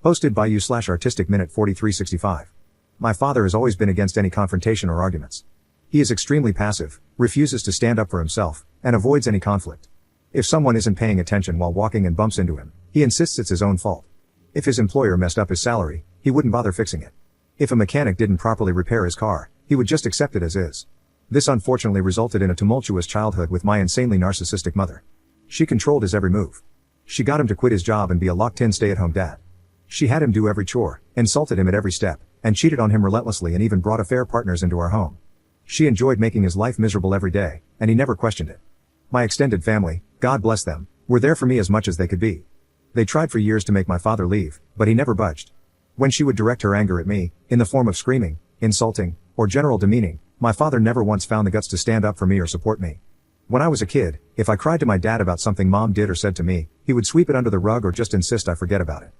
Posted by you/artistic minute 4365. My father has always been against any confrontation or arguments. He is extremely passive, refuses to stand up for himself, and avoids any conflict. If someone isn't paying attention while walking and bumps into him, he insists it's his own fault. If his employer messed up his salary, he wouldn't bother fixing it. If a mechanic didn't properly repair his car, he would just accept it as is. This unfortunately resulted in a tumultuous childhood with my insanely narcissistic mother. She controlled his every move. She got him to quit his job and be a locked-in stay-at-home dad. She had him do every chore, insulted him at every step, and cheated on him relentlessly and even brought affair partners into our home. She enjoyed making his life miserable every day, and he never questioned it. My extended family, God bless them, were there for me as much as they could be. They tried for years to make my father leave, but he never budged. When she would direct her anger at me, in the form of screaming, insulting, or general demeaning, my father never once found the guts to stand up for me or support me. When I was a kid, if I cried to my dad about something mom did or said to me, he would sweep it under the rug or just insist I forget about it.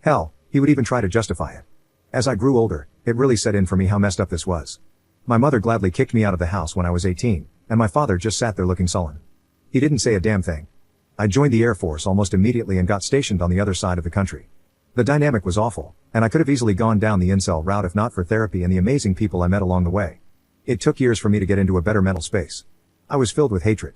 Hell, he would even try to justify it. As I grew older, it really set in for me how messed up this was. My mother gladly kicked me out of the house when I was 18, and my father just sat there looking sullen. He didn't say a damn thing. I joined the Air Force almost immediately and got stationed on the other side of the country. The dynamic was awful, and I could have easily gone down the incel route if not for therapy and the amazing people I met along the way. It took years for me to get into a better mental space. I was filled with hatred.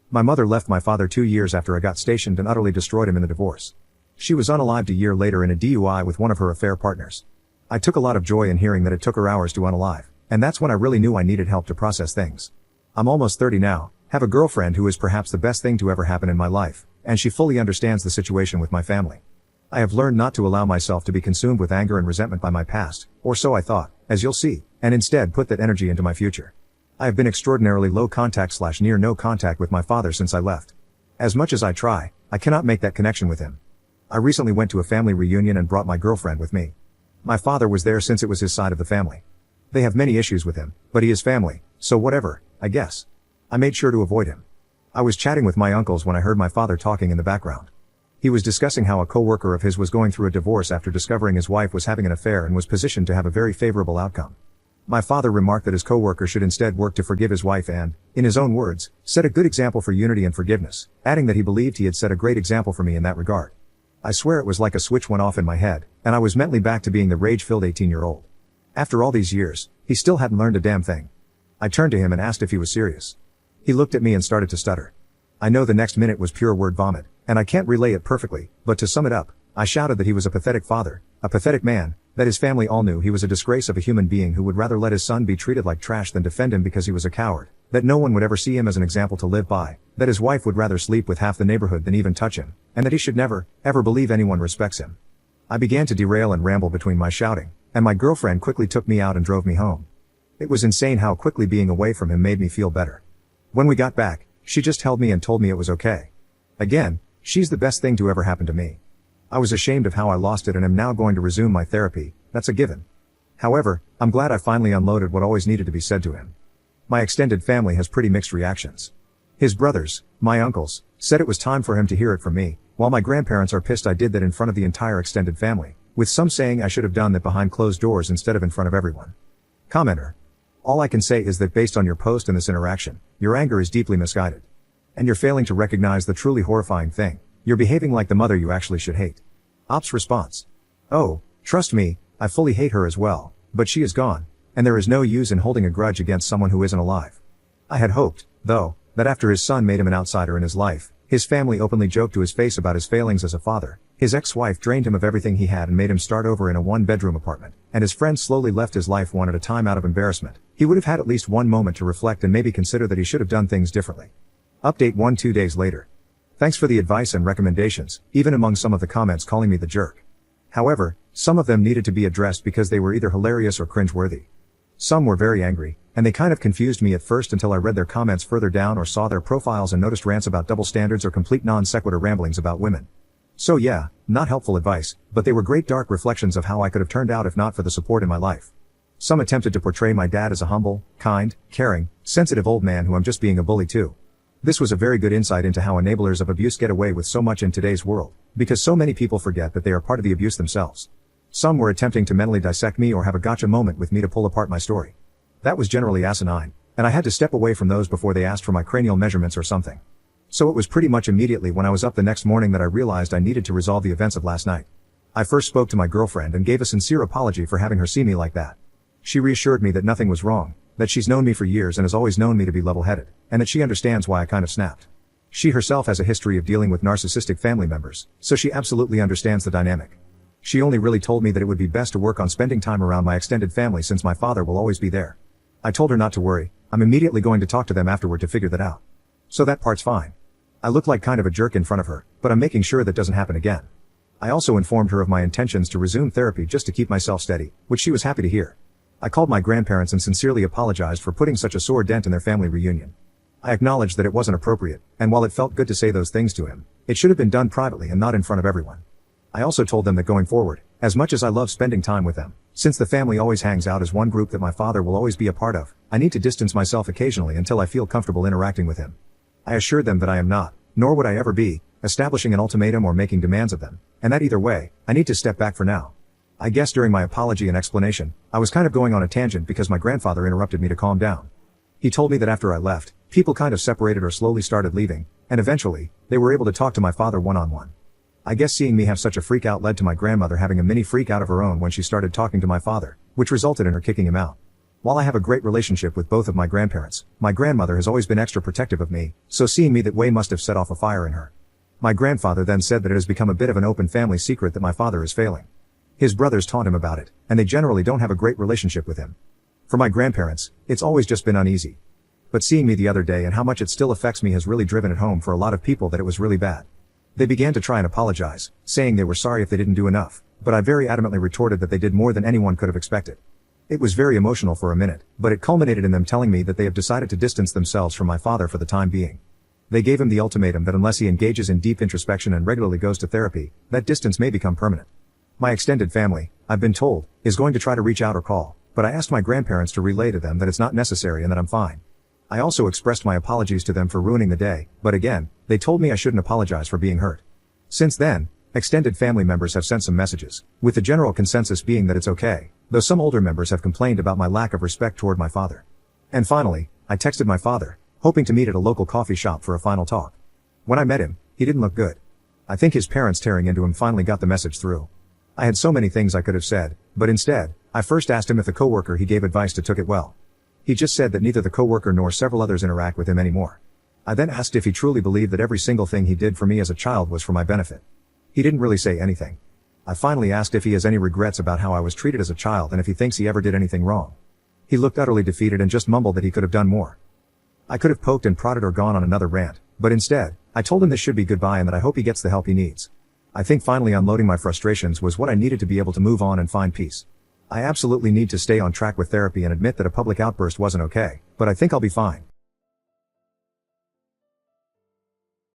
My mother left my father 2 years after I got stationed and utterly destroyed him in the divorce. She was unalived a year later in a DUI with one of her affair partners. I took a lot of joy in hearing that it took her hours to unalive, and that's when I really knew I needed help to process things. I'm almost 30 now, have a girlfriend who is perhaps the best thing to ever happen in my life, and she fully understands the situation with my family. I have learned not to allow myself to be consumed with anger and resentment by my past, or so I thought, as you'll see, and instead put that energy into my future. I have been extraordinarily low contact/near no contact with my father since I left. As much as I try, I cannot make that connection with him. I recently went to a family reunion and brought my girlfriend with me. My father was there since it was his side of the family. They have many issues with him, but he is family, so whatever, I guess. I made sure to avoid him. I was chatting with my uncles when I heard my father talking in the background. He was discussing how a co-worker of his was going through a divorce after discovering his wife was having an affair and was positioned to have a very favorable outcome. My father remarked that his co-worker should instead work to forgive his wife and, in his own words, set a good example for unity and forgiveness, adding that he believed he had set a great example for me in that regard. I swear it was like a switch went off in my head, and I was mentally back to being the rage-filled 18-year-old. After all these years, he still hadn't learned a damn thing. I turned to him and asked if he was serious. He looked at me and started to stutter. I know the next minute was pure word vomit, and I can't relay it perfectly, but to sum it up, I shouted that he was a pathetic father, a pathetic man, that his family all knew he was a disgrace of a human being who would rather let his son be treated like trash than defend him because he was a coward, that no one would ever see him as an example to live by, that his wife would rather sleep with half the neighborhood than even touch him, and that he should never, ever believe anyone respects him. I began to derail and ramble between my shouting, and my girlfriend quickly took me out and drove me home. It was insane how quickly being away from him made me feel better. When we got back, she just held me and told me it was okay. Again, she's the best thing to ever happen to me. I was ashamed of how I lost it and am now going to resume my therapy, that's a given. However, I'm glad I finally unloaded what always needed to be said to him. My extended family has pretty mixed reactions. His brothers, my uncles, said it was time for him to hear it from me, while my grandparents are pissed I did that in front of the entire extended family, with some saying I should have done that behind closed doors instead of in front of everyone. Commenter. All I can say is that based on your post and this interaction, your anger is deeply misguided. And you're failing to recognize the truly horrifying thing. You're behaving like the mother you actually should hate. Ops response. Oh, trust me, I fully hate her as well, but she is gone, and there is no use in holding a grudge against someone who isn't alive. I had hoped, though, that after his son made him an outsider in his life, his family openly joked to his face about his failings as a father, his ex-wife drained him of everything he had and made him start over in a one-bedroom apartment, and his friends slowly left his life one at a time out of embarrassment, he would have had at least one moment to reflect and maybe consider that he should have done things differently. Update 2 days later. Thanks for the advice and recommendations, even among some of the comments calling me the jerk. However, some of them needed to be addressed because they were either hilarious or cringeworthy. Some were very angry, and they kind of confused me at first until I read their comments further down or saw their profiles and noticed rants about double standards or complete non-sequitur ramblings about women. So yeah, not helpful advice, but they were great dark reflections of how I could have turned out if not for the support in my life. Some attempted to portray my dad as a humble, kind, caring, sensitive old man who I'm just being a bully to. This was a very good insight into how enablers of abuse get away with so much in today's world, because so many people forget that they are part of the abuse themselves. Some were attempting to mentally dissect me or have a gotcha moment with me to pull apart my story. That was generally asinine, and I had to step away from those before they asked for my cranial measurements or something. So it was pretty much immediately when I was up the next morning that I realized I needed to resolve the events of last night. I first spoke to my girlfriend and gave a sincere apology for having her see me like that. She reassured me that nothing was wrong, that she's known me for years and has always known me to be level-headed, and that she understands why I kind of snapped. She herself has a history of dealing with narcissistic family members, so she absolutely understands the dynamic. She only really told me that it would be best to work on spending time around my extended family since my father will always be there. I told her not to worry, I'm immediately going to talk to them afterward to figure that out. So that part's fine. I look like kind of a jerk in front of her, but I'm making sure that doesn't happen again. I also informed her of my intentions to resume therapy just to keep myself steady, which she was happy to hear. I called my grandparents and sincerely apologized for putting such a sore dent in their family reunion. I acknowledged that it wasn't appropriate, and while it felt good to say those things to him, it should have been done privately and not in front of everyone. I also told them that going forward, as much as I love spending time with them, since the family always hangs out as one group that my father will always be a part of, I need to distance myself occasionally until I feel comfortable interacting with him. I assured them that I am not, nor would I ever be, establishing an ultimatum or making demands of them, and that either way, I need to step back for now. I guess during my apology and explanation, I was kind of going on a tangent because my grandfather interrupted me to calm down. He told me that after I left, people kind of separated or slowly started leaving, and eventually, they were able to talk to my father one-on-one. I guess seeing me have such a freak out led to my grandmother having a mini freak out of her own when she started talking to my father, which resulted in her kicking him out. While I have a great relationship with both of my grandparents, my grandmother has always been extra protective of me, so seeing me that way must have set off a fire in her. My grandfather then said that it has become a bit of an open family secret that my father is failing. His brothers taunt him about it, and they generally don't have a great relationship with him. For my grandparents, it's always just been uneasy. But seeing me the other day and how much it still affects me has really driven it home for a lot of people that it was really bad. They began to try and apologize, saying they were sorry if they didn't do enough, but I very adamantly retorted that they did more than anyone could have expected. It was very emotional for a minute, but it culminated in them telling me that they have decided to distance themselves from my father for the time being. They gave him the ultimatum that unless he engages in deep introspection and regularly goes to therapy, that distance may become permanent. My extended family, I've been told, is going to try to reach out or call, but I asked my grandparents to relay to them that it's not necessary and that I'm fine. I also expressed my apologies to them for ruining the day, but again, they told me I shouldn't apologize for being hurt. Since then, extended family members have sent some messages, with the general consensus being that it's okay, though some older members have complained about my lack of respect toward my father. And finally, I texted my father, hoping to meet at a local coffee shop for a final talk. When I met him, he didn't look good. I think his parents tearing into him finally got the message through. I had so many things I could have said, but instead, I first asked him if the coworker he gave advice to took it well. He just said that neither the coworker nor several others interact with him anymore. I then asked if he truly believed that every single thing he did for me as a child was for my benefit. He didn't really say anything. I finally asked if he has any regrets about how I was treated as a child and if he thinks he ever did anything wrong. He looked utterly defeated and just mumbled that he could have done more. I could have poked and prodded or gone on another rant, but instead, I told him this should be goodbye and that I hope he gets the help he needs. I think finally unloading my frustrations was what I needed to be able to move on and find peace. I absolutely need to stay on track with therapy and admit that a public outburst wasn't okay, but I think I'll be fine.